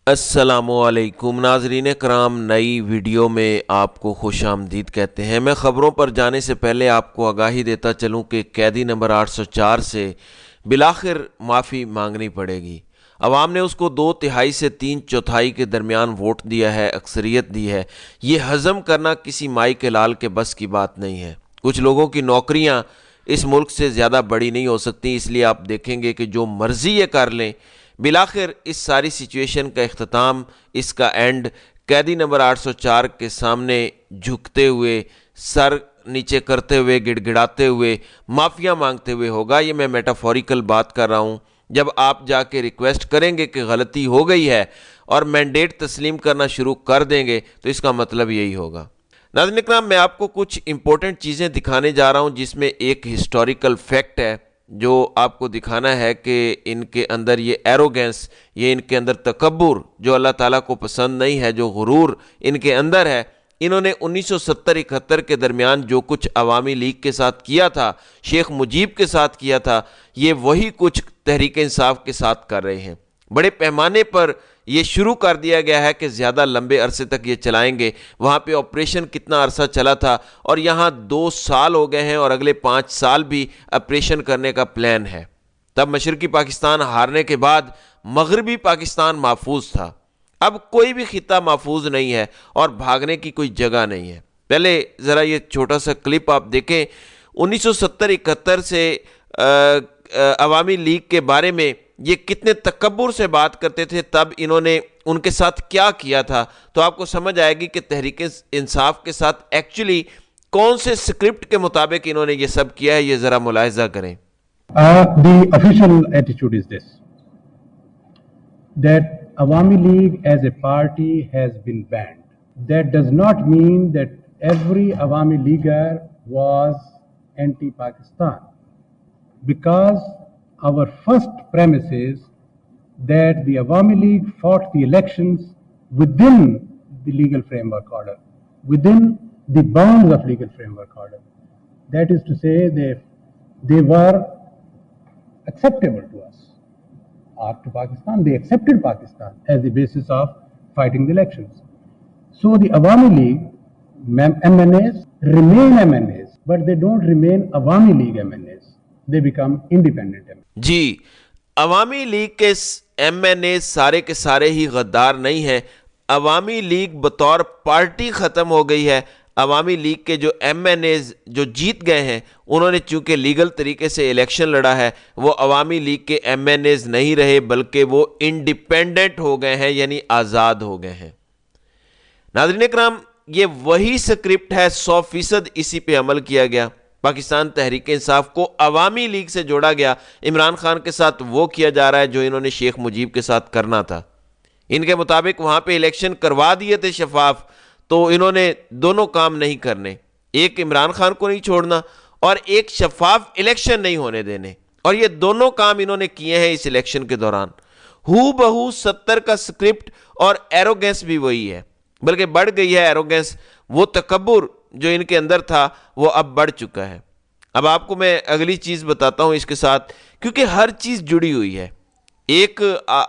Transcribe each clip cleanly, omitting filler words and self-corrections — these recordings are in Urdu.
السلام علیکم ناظرین کرام، نئی ویڈیو میں آپ کو خوش آمدید کہتے ہیں۔ میں خبروں پر جانے سے پہلے آپ کو آگاہی دیتا چلوں کہ قیدی نمبر 804 سے بالآخر معافی مانگنی پڑے گی۔ عوام نے اس کو 2/3 سے 3/4 کے درمیان ووٹ دیا ہے، اکثریت دی ہے۔ یہ ہضم کرنا کسی مائی کے لال کے بس کی بات نہیں ہے۔ کچھ لوگوں کی نوکریاں اس ملک سے زیادہ بڑی نہیں ہو سکتی، اس لیے آپ دیکھیں گے کہ جو مرضی یہ کر لیں، بالآخر اس ساری سچویشن کا اختتام، اس کا اینڈ قیدی نمبر 804 کے سامنے جھکتے ہوئے، سر نیچے کرتے ہوئے، گڑ گڑاتے ہوئے، معافیاں مانگتے ہوئے ہوگا۔ یہ میں میٹافوریکل بات کر رہا ہوں۔ جب آپ جا کے ریکویسٹ کریں گے کہ غلطی ہو گئی ہے اور مینڈیٹ تسلیم کرنا شروع کر دیں گے تو اس کا مطلب یہی ہوگا۔ ناظرین اکرام، میں آپ کو کچھ امپورٹنٹ چیزیں دکھانے جا رہا ہوں جس میں ایک ہسٹوریکل فیکٹ ہے جو آپ کو دکھانا ہے کہ ان کے اندر یہ ایروگینس، یہ ان کے اندر تکبر جو اللہ تعالیٰ کو پسند نہیں ہے، جو غرور ان کے اندر ہے، انہوں نے 1970-71 کے درمیان جو کچھ عوامی لیگ کے ساتھ کیا تھا، شیخ مجیب کے ساتھ کیا تھا، یہ وہی کچھ تحریک انصاف کے ساتھ کر رہے ہیں۔ بڑے پیمانے پر یہ شروع کر دیا گیا ہے کہ زیادہ لمبے عرصے تک یہ چلائیں گے۔ وہاں پہ آپریشن کتنا عرصہ چلا تھا اور یہاں 2 سال ہو گئے ہیں اور اگلے 5 سال بھی آپریشن کرنے کا پلان ہے۔ تب مشرقی پاکستان ہارنے کے بعد مغربی پاکستان محفوظ تھا۔ اب کوئی بھی خطہ محفوظ نہیں ہے اور بھاگنے کی کوئی جگہ نہیں ہے۔ پہلے ذرا یہ چھوٹا سا کلپ آپ دیکھیں۔ 1970-71 سے عوامی لیگ کے بارے میں یہ کتنے تکبر سے بات کرتے تھے، تب انہوں نے ان کے ساتھ کیا کیا تھا، تو آپ کو سمجھ آئے گی کہ تحریک انصاف کے ساتھ ایکچولی کون سے سکرپٹ کے مطابق انہوں نے یہ سب کیا ہے، یہ ذرا ملاحظہ کریں۔ The official attitude is this, that Awami League as a party has been banned. That does not mean that every Awami Leaguer was anti-Pakistan, because our first premise is that the Awami League fought the elections within the legal framework order, within the bounds of legal framework order. That is to say, they were acceptable to us or to Pakistan. They accepted Pakistan as the basis of fighting the elections. So the Awami League MNAs remain MNAs, but they don't remain Awami League MNAs. They become independent MNAs. جی، عوامی لیگ کے ایم این اے سارے کے سارے ہی غدار نہیں ہیں۔ عوامی لیگ بطور پارٹی ختم ہو گئی ہے۔ عوامی لیگ کے جو ایم این ایز جو جیت گئے ہیں، انہوں نے چونکہ لیگل طریقے سے الیکشن لڑا ہے، وہ عوامی لیگ کے ایم این ایز نہیں رہے بلکہ وہ انڈیپینڈنٹ ہو گئے ہیں، یعنی آزاد ہو گئے ہیں۔ ناظرین اکرام، یہ وہی سکرپٹ ہے، 100% اسی پہ عمل کیا گیا۔ پاکستان تحریک انصاف کو عوامی لیگ سے جوڑا گیا، عمران خان کے ساتھ وہ کیا جا رہا ہے جو انہوں نے شیخ مجیب کے ساتھ کرنا تھا۔ ان کے مطابق وہاں پہ الیکشن کروا دیے تھے شفاف، تو انہوں نے دونوں کام نہیں کرنے، ایک عمران خان کو نہیں چھوڑنا اور ایک شفاف الیکشن نہیں ہونے دینے، اور یہ دونوں کام انہوں نے کیے ہیں اس الیکشن کے دوران۔ ہو بہو 70 کا سکرپٹ اور ایروگینس بھی وہی ہے، بلکہ بڑھ گئی ہے ایروگینس۔ وہ تکبر جو ان کے اندر تھا وہ اب بڑھ چکا ہے۔ اب آپ کو میں اگلی چیز بتاتا ہوں اس کے ساتھ، کیونکہ ہر چیز جڑی ہوئی ہے۔ ایک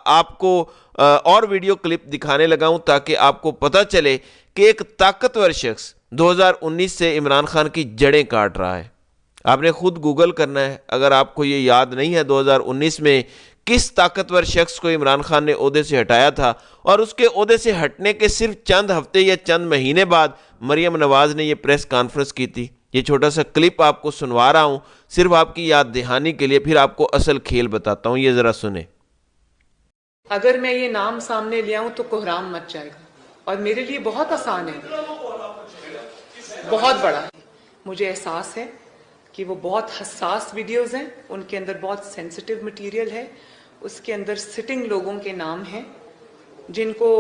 آپ کو اور ویڈیو کلپ دکھانے لگا ہوں تاکہ آپ کو پتہ چلے کہ ایک طاقتور شخص 2019 سے عمران خان کی جڑیں کاٹ رہا ہے۔ آپ نے خود گوگل کرنا ہے اگر آپ کو یہ یاد نہیں ہے 2019 میں کس طاقتور شخص کو عمران خان نے عہدے سے ہٹایا تھا، اور اس کے عہدے سے ہٹنے کے صرف چند ہفتے یا چند مہینے بعد مریم نواز نے یہ پریس کانفرنس کی تھی۔ یہ چھوٹا سا کلپ آپ کو سنوا رہا ہوں صرف آپ کی یاد دہانی کے لیے، پھر آپ کو اصل کھیل بتاتا ہوں، یہ ذرا سنیں۔ اگر میں یہ نام سامنے لے آؤں تو کوہرام مچ جائے گا، اور میرے لیے بہت آسان ہے، بہت بڑا ہے۔ مجھے احساس ہے کہ وہ بہت حساس ویڈیوز ہیں، ان کے اندر بہت سینسٹیو مٹیریل ہے، اس کے اندر سٹنگ لوگوں کے نام ہیں جن کو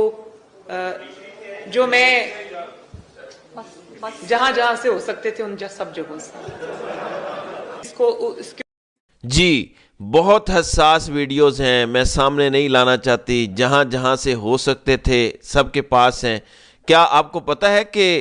جو میں جہاں جہاں سے ہو سکتے تھے ان سب جگہوں سے جی، بہت حساس ویڈیوز ہیں، میں سامنے نہیں لانا چاہتی، جہاں جہاں سے ہو سکتے تھے سب کے پاس ہیں۔ کیا آپ کو پتہ ہے کہ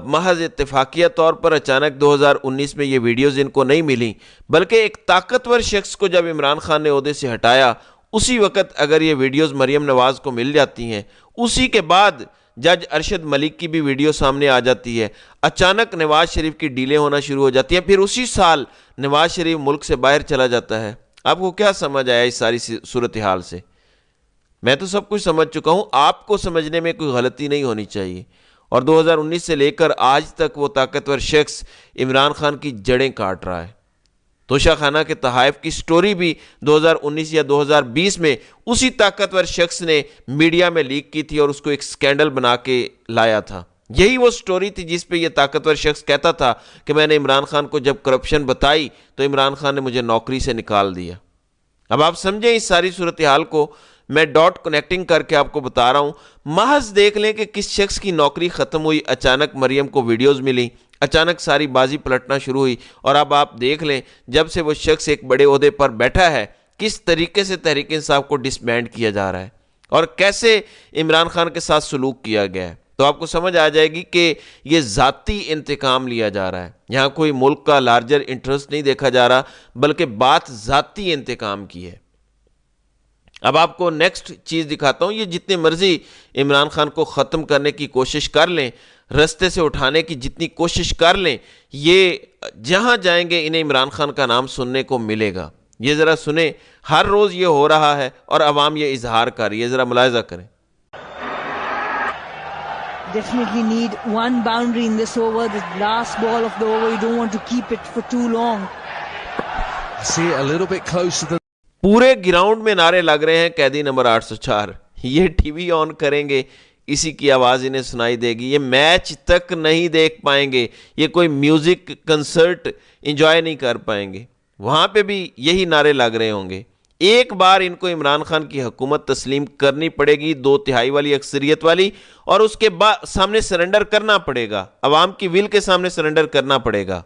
محض اتفاقیہ طور پر اچانک 2019 میں یہ ویڈیوز ان کو نہیں ملی، بلکہ ایک طاقتور شخص کو جب عمران خان نے عہدے سے ہٹایا، اسی وقت اگر یہ ویڈیوز مریم نواز کو مل جاتی ہیں، اسی کے بعد جج ارشد ملک کی بھی ویڈیو سامنے آ جاتی ہے، اچانک نواز شریف کی ڈیلیں ہونا شروع ہو جاتی ہیں، پھر اسی سال نواز شریف ملک سے باہر چلا جاتا ہے، آپ کو کیا سمجھ آیا اس ساری صورتحال سے؟ میں تو سب کچھ سمجھ چکا ہوں، آپ کو سمجھنے میں کوئی غلطی نہیں ہونی چاہیے۔ اور 2019 سے لے کر آج تک وہ طاقتور شخص عمران خان کی جڑیں کاٹ رہا ہے۔ توشہ خانہ کے تحائف کی سٹوری بھی 2019 یا 2020 میں اسی طاقتور شخص نے میڈیا میں لیک کی تھی اور اس کو ایک سکینڈل بنا کے لایا تھا۔ یہی وہ سٹوری تھی جس پہ یہ طاقتور شخص کہتا تھا کہ میں نے عمران خان کو جب کرپشن بتائی تو عمران خان نے مجھے نوکری سے نکال دیا۔ اب آپ سمجھیں اس ساری صورتحال کو، میں ڈاٹ کنیکٹنگ کر کے آپ کو بتا رہا ہوں۔ محض دیکھ لیں کہ کس شخص کی نوکری ختم ہوئی، اچانک مریم کو ویڈیوز ملی، اچانک ساری بازی پلٹنا شروع ہوئی، اور اب آپ دیکھ لیں جب سے وہ شخص ایک بڑے عہدے پر بیٹھا ہے کس طریقے سے تحریک انصاف کو ڈسبینڈ کیا جا رہا ہے اور کیسے عمران خان کے ساتھ سلوک کیا گیا ہے۔ تو آپ کو سمجھ آ جائے گی کہ یہ ذاتی انتقام لیا جا رہا ہے، یہاں کوئی ملک کا لارجر انٹرسٹ نہیں دیکھا جا رہا، بلکہ بات ذاتی انتقام کی ہے۔ اب آپ کو نیکسٹ چیز دکھاتا ہوں، یہ جتنے مرضی عمران خان کو ختم کرنے کی کوشش کر لیں، رستے سے اٹھانے کی جتنی کوشش کر لیں، یہ جہاں جائیں گے انہیں عمران خان کا نام سننے کو ملے گا۔ یہ ذرا سنیں، ہر روز یہ ہو رہا ہے اور عوام یہ اظہار کر رہی ہے، ذرا ملاحظہ کریں۔ Definitely need one boundary in this over, the last ball of the over. You don't want to keep it for too long. See it a little bit closer than پورے گراؤنڈ میں نعرے لگ رہے ہیں قیدی نمبر 804، یہ ٹی وی آن کریں گے اسی کی آواز انہیں سنائی دے گی، یہ میچ تک نہیں دیکھ پائیں گے، یہ کوئی میوزک کنسرٹ انجوائے نہیں کر پائیں گے، وہاں پہ بھی یہی نعرے لگ رہے ہوں گے۔ ایک بار ان کو عمران خان کی حکومت تسلیم کرنی پڑے گی، 2/3 والی اکثریت والی، اور اس کے بعد سامنے سرنڈر کرنا پڑے گا، عوام کی ول کے سامنے سرنڈر کرنا پڑے گا۔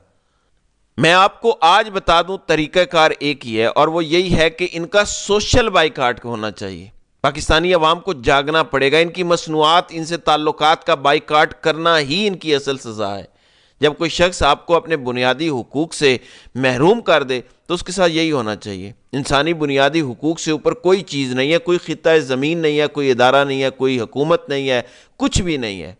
میں آپ کو آج بتا دوں طریقہ کار ایک ہی ہے، اور وہ یہی ہے کہ ان کا سوشل بائیکاٹ ہونا چاہیے۔ پاکستانی عوام کو جاگنا پڑے گا، ان کی مصنوعات، ان سے تعلقات کا بائیکاٹ کرنا ہی ان کی اصل سزا ہے۔ جب کوئی شخص آپ کو اپنے بنیادی حقوق سے محروم کر دے تو اس کے ساتھ یہی ہونا چاہیے۔ انسانی بنیادی حقوق سے اوپر کوئی چیز نہیں ہے، کوئی خطہ زمین نہیں ہے، کوئی ادارہ نہیں ہے، کوئی حکومت نہیں ہے، کچھ بھی نہیں ہے۔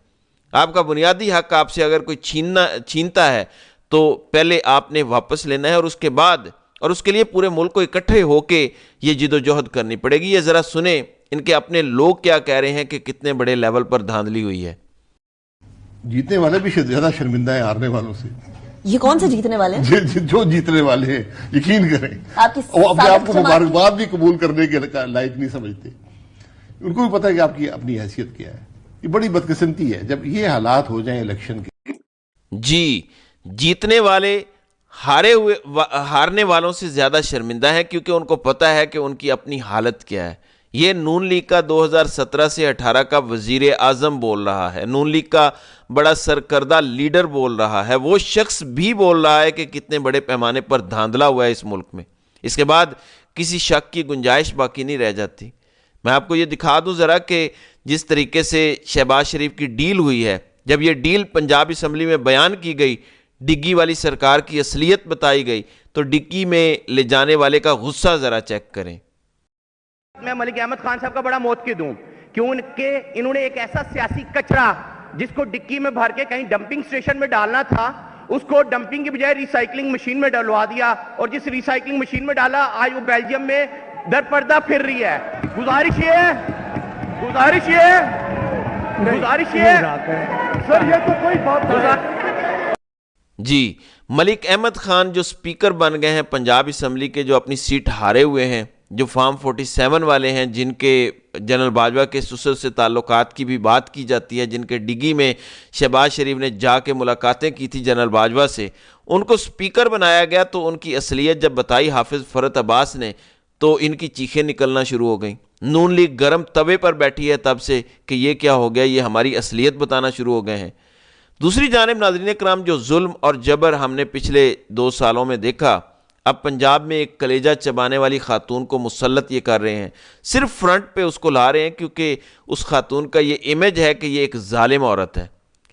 آپ کا بنیادی حق آپ سے اگر کوئی چھینتا ہے تو پہلے آپ نے واپس لینا ہے، اور اس کے بعد، اور اس کے لیے پورے ملک کو اکٹھے ہو کے یہ جد و جہد کرنی پڑے گی۔ یہ ذرا سنیں ان کے اپنے لوگ کیا کہہ رہے ہیں کہ کتنے بڑے لیول پر دھاندلی ہوئی ہے۔ جیتنے والے بھی زیادہ شرمندہ ہیں ہارنے والوں سے۔ یہ کون سے جیتنے والے ہیں؟ جو جیتنے والے ہیں، یقین کریں وہ اپنے آپ کو مبارکباد بھی قبول کرنے کے لائق نہیں سمجھتے۔ ان کو بھی پتہ ہے کہ آپ کی اپنی حیثیت کیا ہے۔ یہ بڑی بدقسمتی ہے جب یہ حالات ہو جائیں الیکشن کے۔ جی، جیتنے والے ہارنے والوں سے زیادہ شرمندہ ہیں، کیونکہ ان کو پتہ ہے کہ ان کی اپنی حالت کیا ہے۔ یہ نون لیگ کا 2017 سے 18 کا وزیر اعظم بول رہا ہے، نون لیگ کا بڑا سرکردہ لیڈر بول رہا ہے، وہ شخص بھی بول رہا ہے کہ کتنے بڑے پیمانے پر دھاندلا ہوا ہے اس ملک میں۔ اس کے بعد کسی شک کی گنجائش باقی نہیں رہ جاتی۔ میں آپ کو یہ دکھا دوں ذرا کہ جس طریقے سے شہباز شریف کی ڈیل ہوئی ہے، جب یہ ڈیل پنجاب اسمبلی میں بیان کی گئی، ڈگی والی سرکار کی اصلیت بتائی گئی، تو ڈگی میں لے جانے والے کا غصہ ذرا چیک کریں۔ میں ملک احمد خان صاحب کا بڑا موتقد ہوں، کیونکہ انہوں نے ایک ایسا سیاسی کچرا جس کو ڈکی میں بھر کے کہیں ڈمپنگ سٹیشن میں ڈالنا تھا، اس کو ڈمپنگ کی بجائے ریسائکلنگ مشین میں ڈلوا دیا، اور جس ریسائکلنگ مشین میں ڈالا آج وہ بیلجیم میں در پردہ پھر رہی ہے۔ گزارش یہ سر، یہ تو کوئی بات جی، ملک احمد خان جو سپیکر بن گئے ہیں پنجاب اسمبلی کے، جو اپنی سیٹ ہارے ہوئے ہیں، جو فارم 47 والے ہیں، جن کے جنرل باجوہ کے سسر سے تعلقات کی بھی بات کی جاتی ہے، جن کے ڈگی میں شہباز شریف نے جا کے ملاقاتیں کی تھی جنرل باجوہ سے، ان کو سپیکر بنایا گیا تو ان کی اصلیت جب بتائی حافظ فرحت عباس نے تو ان کی چیخیں نکلنا شروع ہو گئیں۔ نون لیگ گرم توے پر بیٹھی ہے تب سے کہ یہ کیا ہو گیا، یہ ہماری اصلیت بتانا شروع ہو گئے ہیں۔ دوسری جانب ناظرین کرام، جو ظلم اور جبر ہم نے پچھلے 2 سالوں میں دیکھا، اب پنجاب میں ایک کلیجہ چبانے والی خاتون کو مسلط یہ کر رہے ہیں، صرف فرنٹ پہ اس کو لا رہے ہیں کیونکہ اس خاتون کا یہ امیج ہے کہ یہ ایک ظالم عورت ہے۔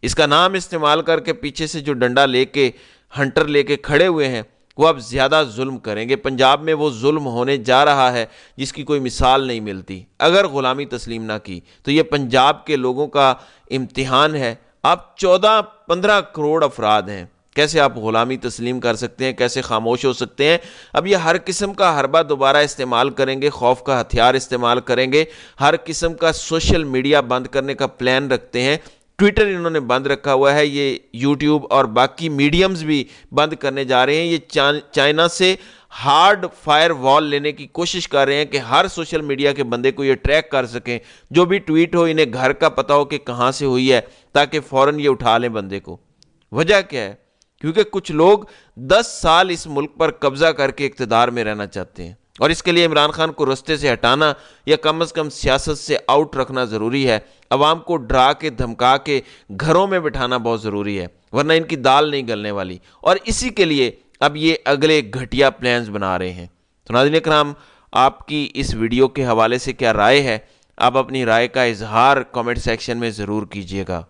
اس کا نام استعمال کر کے پیچھے سے جو ڈنڈا لے کے ہنٹر لے کے کھڑے ہوئے ہیں، وہ اب زیادہ ظلم کریں گے. پنجاب میں وہ ظلم ہونے جا رہا ہے جس کی کوئی مثال نہیں ملتی. اگر غلامی تسلیم نہ کی تو یہ پنجاب کے لوگوں کا امتحان ہے. آپ 14-15 کروڑ افراد ہیں، کیسے آپ غلامی تسلیم کر سکتے ہیں؟ کیسے خاموش ہو سکتے ہیں؟ اب یہ ہر قسم کا حربہ دوبارہ استعمال کریں گے، خوف کا ہتھیار استعمال کریں گے، ہر قسم کا سوشل میڈیا بند کرنے کا پلان رکھتے ہیں. ٹویٹر انہوں نے بند رکھا ہوا ہے، یہ یوٹیوب اور باقی میڈیمز بھی بند کرنے جا رہے ہیں. یہ چائنا سے ہارڈ فائر وال لینے کی کوشش کر رہے ہیں کہ ہر سوشل میڈیا کے بندے کو یہ ٹریک کر سکیں، جو بھی ٹویٹ ہو انہیں گھر کا پتہ ہو کہ کہاں سے ہوئی ہے، تاکہ فوراً یہ اٹھا لیں بندے کو. وجہ کیا ہے؟ کیونکہ کچھ لوگ 10 سال اس ملک پر قبضہ کر کے اقتدار میں رہنا چاہتے ہیں، اور اس کے لیے عمران خان کو رستے سے ہٹانا یا کم از کم سیاست سے آؤٹ رکھنا ضروری ہے. عوام کو ڈرا کے دھمکا کے گھروں میں بٹھانا بہت ضروری ہے، ورنہ ان کی دال نہیں گلنے والی. اور اسی کے لیے اب یہ اگلے گھٹیا پلانز بنا رہے ہیں. تو ناظرین اکرام، آپ کی اس ویڈیو کے حوالے سے کیا رائے ہے؟ آپ اپنی رائے کا اظہار کامنٹ سیکشن میں ضرور کیجیے گا.